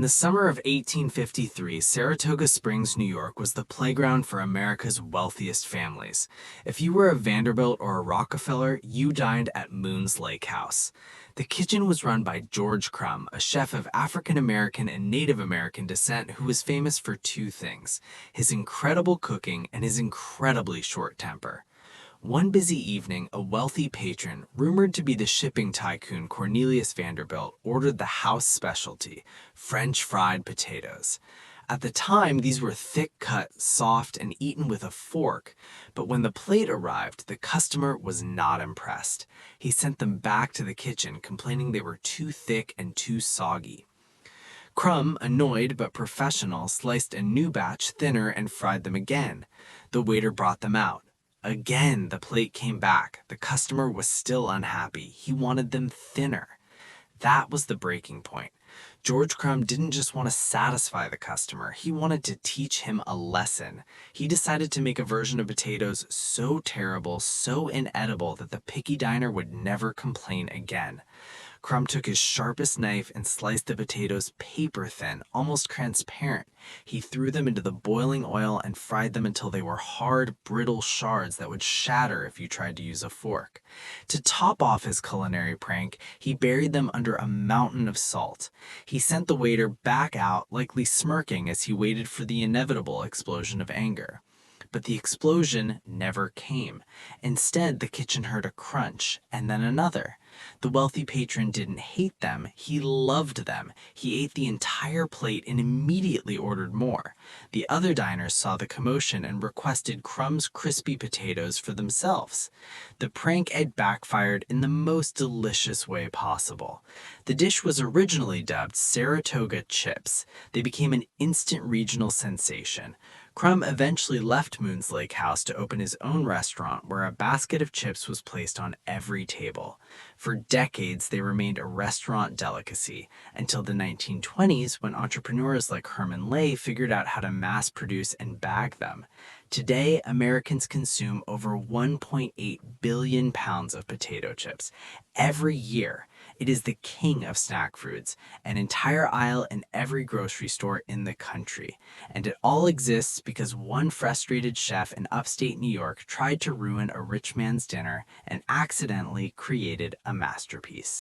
In the summer of 1853, Saratoga Springs, New York was the playground for America's wealthiest families. If you were a Vanderbilt or a Rockefeller, you dined at Moon's Lake House. The kitchen was run by George Crum, a chef of African American and Native American descent who was famous for two things: his incredible cooking and his incredibly short temper. One busy evening, a wealthy patron, rumored to be the shipping tycoon Cornelius Vanderbilt, ordered the house specialty, French fried potatoes. At the time, these were thick-cut, soft, and eaten with a fork, but when the plate arrived, the customer was not impressed. He sent them back to the kitchen, complaining they were too thick and too soggy. Crum, annoyed but professional, sliced a new batch thinner and fried them again. The waiter brought them out. Again, the plate came back. The customer was still unhappy. He wanted them thinner. That was the breaking point. George Crum didn't just want to satisfy the customer. He wanted to teach him a lesson. He decided to make a version of potatoes so terrible, so inedible, that the picky diner would never complain again. Crum took his sharpest knife and sliced the potatoes paper thin, almost transparent. He threw them into the boiling oil and fried them until they were hard, brittle shards that would shatter if you tried to use a fork. To top off his culinary prank, he buried them under a mountain of salt. He sent the waiter back out, likely smirking as he waited for the inevitable explosion of anger. But the explosion never came. Instead, the kitchen heard a crunch, and then another. The wealthy patron didn't hate them, he loved them. He ate the entire plate and immediately ordered more. The other diners saw the commotion and requested Crum's crispy potatoes for themselves. The prank had backfired in the most delicious way possible. The dish was originally dubbed Saratoga Chips. They became an instant regional sensation. Crum eventually left Moon's Lake House to open his own restaurant where a basket of chips was placed on every table. For decades, they remained a restaurant delicacy, until the 1920s when entrepreneurs like Herman Lay figured out how to mass produce and bag them. Today, Americans consume over 1.8 billion pounds of potato chips every year. It is the king of snack foods, an entire aisle in every grocery store in the country. And it all exists because one frustrated chef in upstate New York tried to ruin a rich man's dinner and accidentally created a masterpiece.